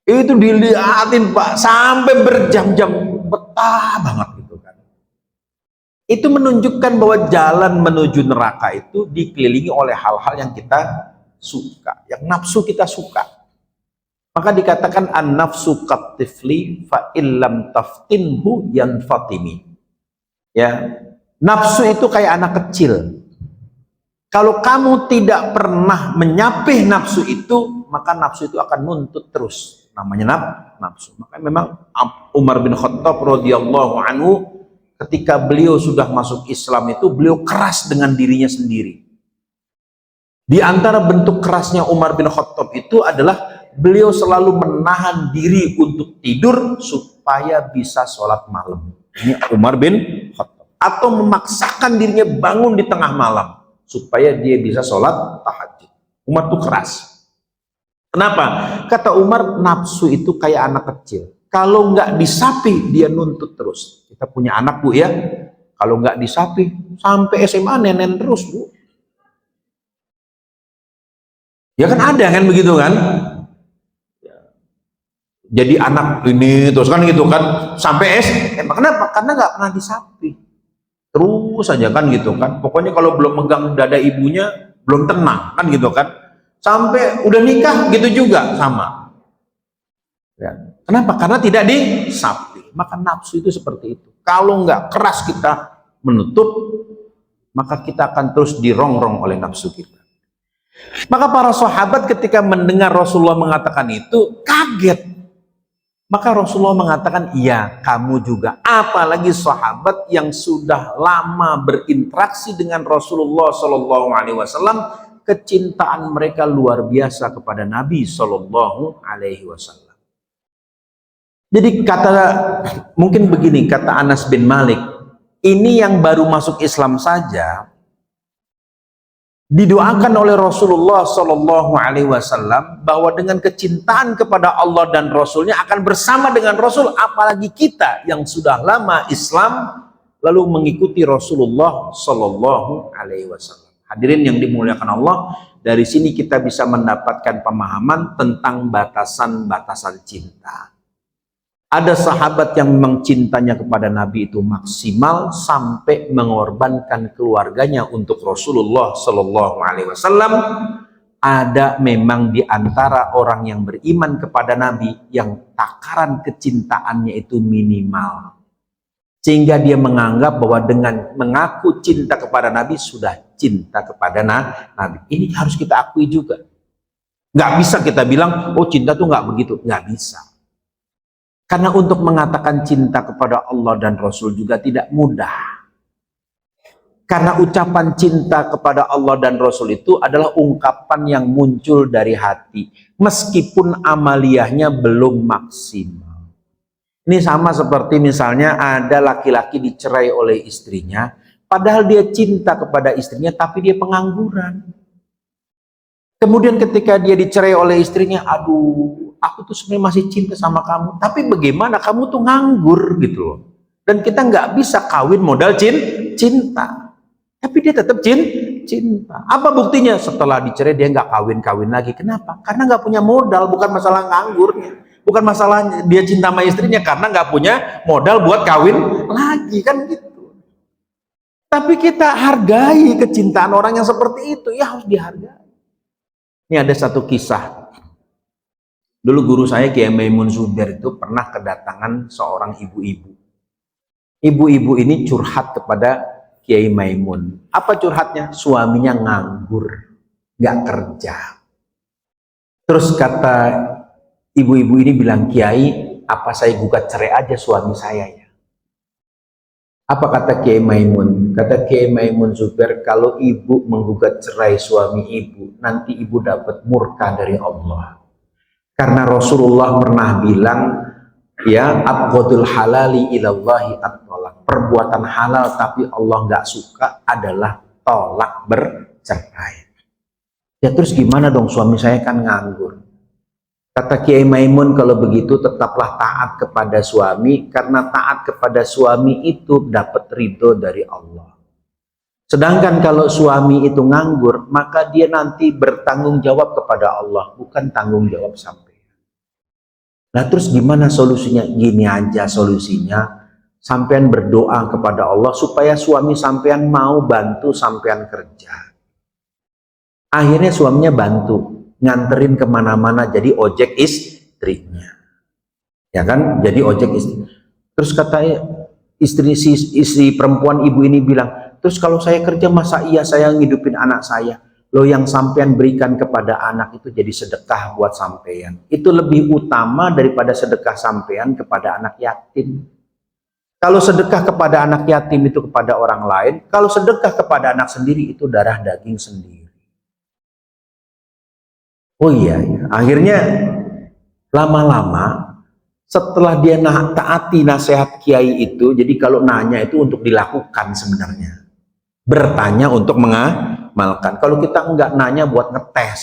Itu dilihatin Pak sampai berjam-jam, betah banget gitu kan. Itu menunjukkan bahwa jalan menuju neraka itu dikelilingi oleh hal-hal yang kita suka, yang nafsu kita suka. Maka dikatakan an-nafsu katifli fa illam taftinhu yanfatimi. Ya, nafsu itu kayak anak kecil. Kalau kamu tidak pernah menyapih nafsu itu, maka nafsu itu akan nuntut terus. Namanya nafsu. Maka memang Umar bin Khattab radhiyallahu anhu, ketika beliau sudah masuk Islam itu, beliau keras dengan dirinya sendiri. Di antara bentuk kerasnya Umar bin Khattab itu adalah beliau selalu menahan diri untuk tidur supaya bisa sholat malam. Ini Umar bin Khattab. Atau memaksakan dirinya bangun di tengah malam supaya dia bisa sholat tahajud. Umar itu keras. Kenapa? Kata Umar, nafsu itu kayak anak kecil. Kalau nggak disapi, dia nuntut terus. Kita punya anak Bu ya. Kalau nggak disapi, sampai SMA nenen terus Bu. Ya kan ada kan begitu kan? Jadi anak ini terus kan gitu kan, sampai SMA. Kenapa? Karena nggak pernah disapi. Terus saja kan gitu kan. Pokoknya kalau belum megang dada ibunya, belum tenang kan gitu kan. Sampai udah nikah gitu juga sama. Ya. Kenapa? Karena tidak disapi. Maka nafsu itu seperti itu. Kalau nggak keras kita menutup, maka kita akan terus dirongrong oleh nafsu kita. Maka para sahabat ketika mendengar Rasulullah mengatakan itu kaget. Maka Rasulullah mengatakan, iya kamu juga. Apalagi sahabat yang sudah lama berinteraksi dengan Rasulullah SAW, kecintaan mereka luar biasa kepada Nabi SAW. Jadi mungkin begini, kata Anas bin Malik, ini yang baru masuk Islam saja, didoakan oleh Rasulullah SAW bahwa dengan kecintaan kepada Allah dan Rasulnya akan bersama dengan Rasul, apalagi kita yang sudah lama Islam lalu mengikuti Rasulullah SAW. Hadirin yang dimuliakan Allah, dari sini kita bisa mendapatkan pemahaman tentang batasan-batasan cinta. Ada sahabat yang memang cintanya kepada Nabi itu maksimal sampai mengorbankan keluarganya untuk Rasulullah SAW. Ada memang di antara orang yang beriman kepada Nabi yang takaran kecintaannya itu minimal, sehingga dia menganggap bahwa dengan mengaku cinta kepada Nabi sudah cinta kepada Nabi. Ini harus kita akui juga. Nggak bisa kita bilang, oh cinta tuh nggak begitu. Nggak bisa. Karena untuk mengatakan cinta kepada Allah dan Rasul juga tidak mudah. Karena ucapan cinta kepada Allah dan Rasul itu adalah ungkapan yang muncul dari hati, meskipun amaliyahnya belum maksimal. Ini sama seperti misalnya ada laki-laki dicerai oleh istrinya, padahal dia cinta kepada istrinya, tapi dia pengangguran. Kemudian ketika dia dicerai oleh istrinya, aduh, aku tuh sebenarnya masih cinta sama kamu, tapi bagaimana kamu tuh nganggur gitu loh. Dan kita nggak bisa kawin modal cinta, tapi dia tetap cinta. Apa buktinya? Setelah dicerai dia nggak kawin lagi. Kenapa? Karena nggak punya modal, bukan masalah nganggurnya, bukan masalah dia cinta sama istrinya, karena nggak punya modal buat kawin lagi, kan gitu. Tapi kita hargai kecintaan orang yang seperti itu, ya harus dihargai. Ini ada satu kisah. Dulu guru saya Kiai Maimun Zubair itu pernah kedatangan seorang ibu-ibu. Ibu-ibu ini curhat kepada Kiai Maimun. Apa curhatnya? Suaminya nganggur, nggak kerja. Terus kata ibu-ibu ini bilang, Kiai, apa saya gugat cerai aja suami saya ya? Apa kata Kiai Maimun? Kata Kiai Maimun Zubair, kalau ibu menggugat cerai suami ibu, nanti ibu dapat murka dari Allah. Karena Rasulullah pernah bilang, ya, abghadul halali ilallahi at-tolak. Perbuatan halal tapi Allah nggak suka adalah tolak bercerai. Ya terus gimana dong, suami saya kan nganggur. Kata Kiai Maimun, kalau begitu tetaplah taat kepada suami, karena taat kepada suami itu dapat ridho dari Allah. Sedangkan kalau suami itu nganggur, maka dia nanti bertanggung jawab kepada Allah, bukan tanggung jawab sampai. Nah terus gimana solusinya? Gini aja solusinya, sampean berdoa kepada Allah supaya suami sampean mau bantu sampean kerja. Akhirnya suaminya bantu, nganterin kemana-mana, jadi ojek istrinya, ya kan, jadi ojek istri. Terus kata istri perempuan ibu ini bilang, terus kalau saya kerja masa iya saya ngidupin anak saya? Lo yang sampean berikan kepada anak itu jadi sedekah buat sampean, itu lebih utama daripada sedekah sampean kepada anak yatim. Kalau sedekah kepada anak yatim itu kepada orang lain, kalau sedekah kepada anak sendiri itu darah daging sendiri. Oh iya, akhirnya lama-lama setelah dia taati nasihat kiai itu, jadi kalau nanya itu untuk dilakukan sebenarnya, bertanya untuk mengamalkan. Kalau kita enggak nanya buat ngetes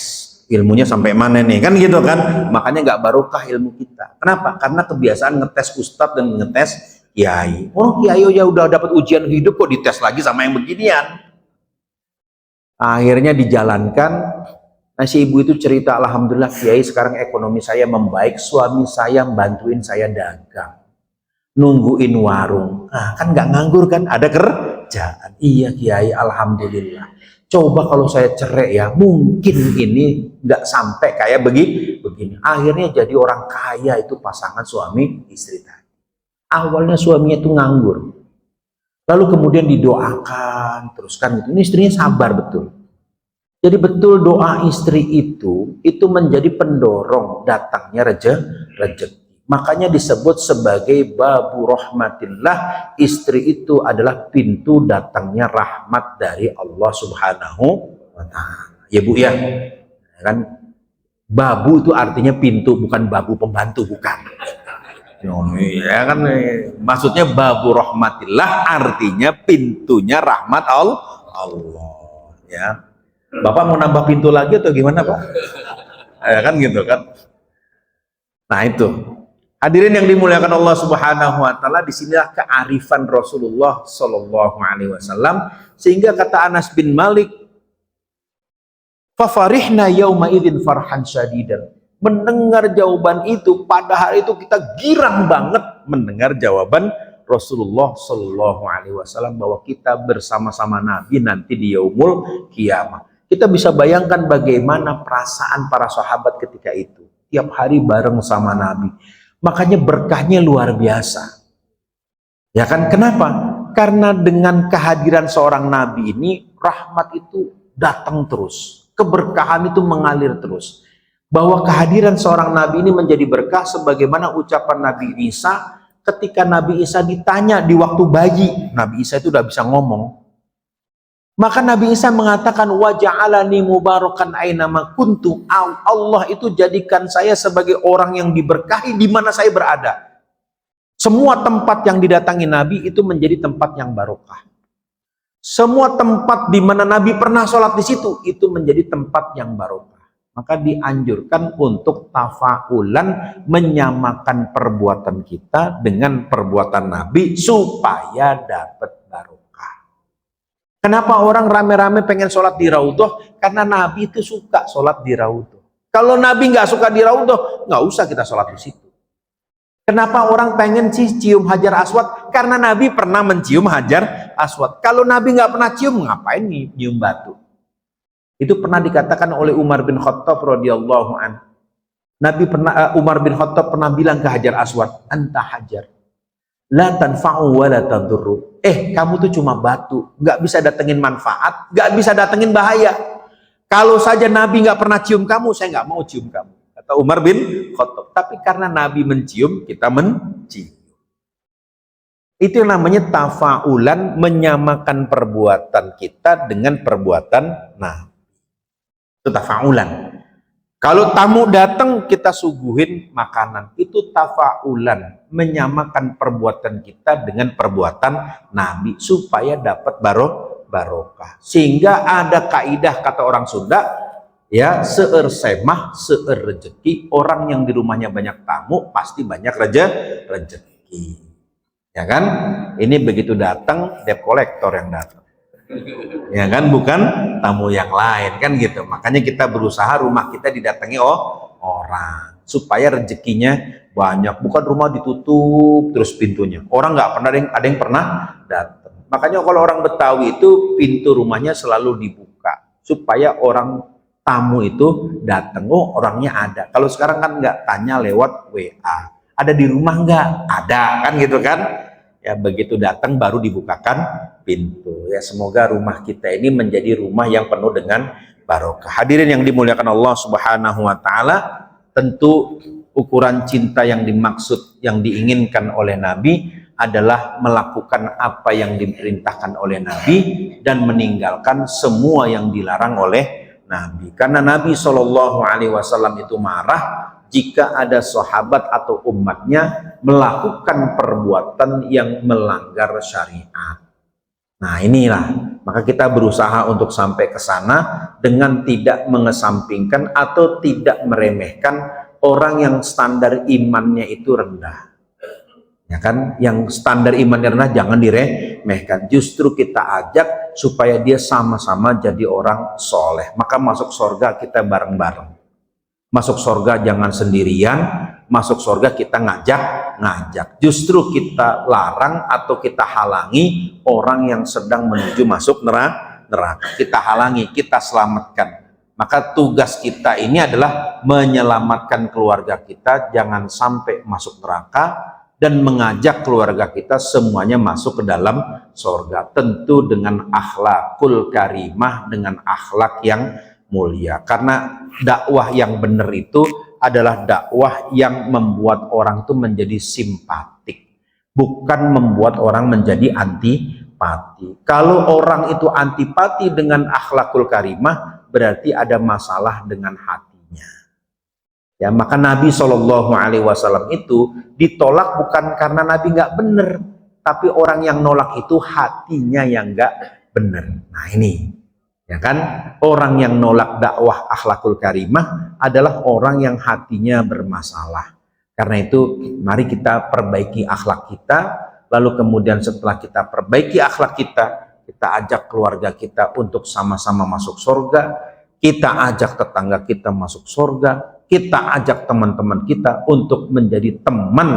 ilmunya sampai mana nih, kan gitu kan, makanya enggak barokah ilmu kita. Kenapa? Karena kebiasaan ngetes ustadz dan ngetes kiai. Oh kiai ya udah dapat ujian hidup kok dites lagi sama yang beginian. Akhirnya dijalankan. Nah si ibu itu cerita, alhamdulillah kiai sekarang ekonomi saya membaik, suami saya bantuin saya dagang, nungguin warung. Nah kan nggak nganggur kan, ada kerjaan. Iya kiai, alhamdulillah. Coba kalau saya cerai ya, mungkin ini nggak sampai kayak begini. Akhirnya jadi orang kaya itu pasangan suami istri tadi. Awalnya suaminya itu nganggur, lalu kemudian didoakan terus kan gitu. Ini istrinya sabar betul. Jadi betul doa istri itu menjadi pendorong datangnya rezeki. Makanya disebut sebagai babu rahmatillah. Istri itu adalah pintu datangnya rahmat dari Allah Subhanahu wa ta'ala. Ya Bu ya. Kan babu itu artinya pintu, bukan babu pembantu, bukan. Ya kan, maksudnya babu rahmatillah artinya pintunya rahmat Allah. Ya. Bapak mau nambah pintu lagi atau gimana Pak? Ya kan gitu kan. Nah itu. Hadirin yang dimuliakan Allah Subhanahu wa taala, disinilah kearifan Rasulullah Shallallahu alaihi wasallam, sehingga kata Anas bin Malik, fa farihna yauma idzin farhan syadidan. Mendengar jawaban itu, pada hari itu kita girang banget mendengar jawaban Rasulullah Shallallahu alaihi wasallam bahwa kita bersama-sama Nabi nanti di yaumul kiamah. Kita bisa bayangkan bagaimana perasaan para sahabat ketika itu. Tiap hari bareng sama Nabi. Makanya berkahnya luar biasa. Ya kan? Kenapa? Karena dengan kehadiran seorang Nabi ini, rahmat itu datang terus. Keberkahan itu mengalir terus. Bahwa kehadiran seorang Nabi ini menjadi berkah sebagaimana ucapan Nabi Isa ketika Nabi Isa ditanya di waktu bayi. Nabi Isa itu udah bisa ngomong. Maka Nabi Isa mengatakan, wa ja'alani mubarakan ainama kuntu. Allah itu jadikan saya sebagai orang yang diberkahi di mana saya berada. Semua tempat yang didatangi Nabi itu menjadi tempat yang barokah. Semua tempat di mana Nabi pernah sholat di situ itu menjadi tempat yang barokah. Maka dianjurkan untuk tafaulan menyamakan perbuatan kita dengan perbuatan Nabi supaya dapat barokah. Kenapa orang rame-rame pengen sholat di Raudhah? Karena Nabi itu suka sholat di Raudhah. Kalau Nabi nggak suka di Raudhah, nggak usah kita sholat di situ. Kenapa orang pengen cium Hajar Aswad? Karena Nabi pernah mencium Hajar Aswad. Kalau Nabi nggak pernah cium, ngapain nyium batu? Itu pernah dikatakan oleh Umar bin Khattab radhiyallahu anhu. Umar bin Khattab pernah bilang ke Hajar Aswad, "Anta Hajar, la tanfa'u wa la tadurru." Kamu tuh cuma batu, nggak bisa datengin manfaat, nggak bisa datengin bahaya. Kalau saja Nabi nggak pernah cium kamu, saya nggak mau cium kamu, kata Umar bin Khattab. Tapi karena Nabi mencium, kita mencium. Itu yang namanya tafaulan, menyamakan perbuatan kita dengan perbuatan Nabi. Itu tafaulan. Kalau tamu datang, kita suguhin makanan. Itu tafaulan, menyamakan perbuatan kita dengan perbuatan Nabi supaya dapat barokah. Sehingga ada kaidah kata orang Sunda, ya, seueur semah seueur rezeki. Orang yang di rumahnya banyak tamu pasti banyak rezeki. Ya kan? Ini begitu datang debt collector yang datang. Ya kan, bukan tamu yang lain kan gitu. Makanya kita berusaha rumah kita didatangi orang supaya rezekinya banyak, bukan rumah ditutup terus pintunya. Orang nggak pernah ada yang pernah datang. Makanya kalau orang Betawi itu pintu rumahnya selalu dibuka supaya orang tamu itu datang. Oh, orangnya ada. Kalau sekarang kan nggak, tanya lewat WA. Ada di rumah nggak? Ada kan gitu kan? Ya begitu datang baru dibukakan pintu. Ya semoga rumah kita ini menjadi rumah yang penuh dengan barokah. Hadirin yang dimuliakan Allah Subhanahu wa taala, tentu ukuran cinta yang dimaksud, yang diinginkan oleh Nabi adalah melakukan apa yang diperintahkan oleh Nabi dan meninggalkan semua yang dilarang oleh Nabi. Karena Nabi SAW itu marah jika ada sahabat atau umatnya melakukan perbuatan yang melanggar syariat. Nah inilah, maka kita berusaha untuk sampai ke sana dengan tidak mengesampingkan atau tidak meremehkan orang yang standar imannya itu rendah. Ya kan, yang standar imannya rendah jangan diremehkan. Justru kita ajak supaya dia sama-sama jadi orang soleh. Maka masuk surga kita bareng-bareng. Masuk surga jangan sendirian, masuk surga kita ngajak. Justru kita larang atau kita halangi orang yang sedang menuju masuk neraka. Kita halangi, kita selamatkan. Maka tugas kita ini adalah menyelamatkan keluarga kita jangan sampai masuk neraka dan mengajak keluarga kita semuanya masuk ke dalam surga. Tentu dengan akhlakul karimah, dengan akhlak yang mulia. Karena dakwah yang benar itu adalah dakwah yang membuat orang itu menjadi simpatik, bukan membuat orang menjadi antipati. Kalau orang itu antipati dengan akhlakul karimah, berarti ada masalah dengan hatinya. Ya, maka Nabi SAW itu ditolak bukan karena Nabi nggak benar, tapi orang yang nolak itu hatinya yang nggak benar. Nah ini, ya kan, orang yang nolak dakwah akhlakul karimah adalah orang yang hatinya bermasalah. Karena itu mari kita perbaiki akhlak kita, lalu kemudian setelah kita perbaiki akhlak kita ajak keluarga kita untuk sama-sama masuk surga, kita ajak tetangga kita masuk surga, kita ajak teman-teman kita untuk menjadi teman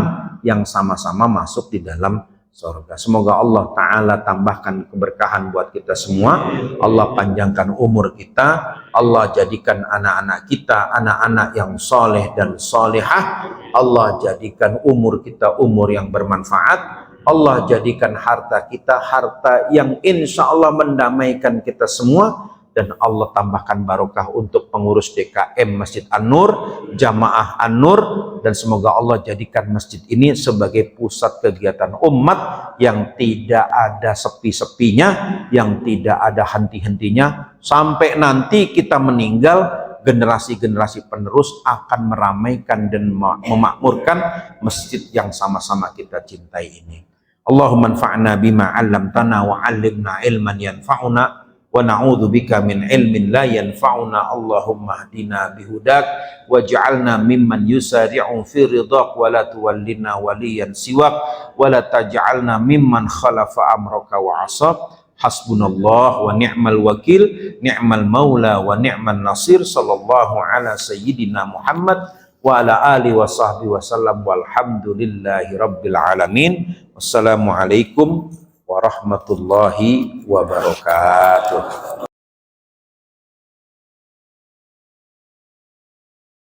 yang sama-sama masuk di dalam surga. Semoga Allah Ta'ala tambahkan keberkahan buat kita semua. Allah panjangkan umur kita. Allah jadikan anak-anak kita anak-anak yang soleh dan solehah. Allah jadikan umur kita umur yang bermanfaat. Allah jadikan harta kita harta yang insya Allah mendamaikan kita semua. Dan Allah tambahkan barokah untuk pengurus DKM Masjid An-Nur, Jamaah An-Nur, dan semoga Allah jadikan masjid ini sebagai pusat kegiatan umat yang tidak ada sepi-sepinya, yang tidak ada henti-hentinya, sampai nanti kita meninggal generasi-generasi penerus akan meramaikan dan memakmurkan masjid yang sama-sama kita cintai ini. Allahumma anfa'na bima 'allamtana wa 'allimna ilman yanfa'una wa na'udzubika min ilmin la yanfa'una. Allahumma hdina bihudak waj'alna mimman yusari'u fi ridhaq wa la tuwallina waliyan siwak wa la taj'alna mimman khalafa amraka wa 'asab. Hasbunallah wa ni'mal wakil, ni'mal maula wa ni'man nasir. Sallallahu ala sayyidina Muhammad wa ala alihi wa sahbihi wasallam walhamdulillahi rabbil alamin. Wassalamualaikum warahmatullahi wabarakatuh.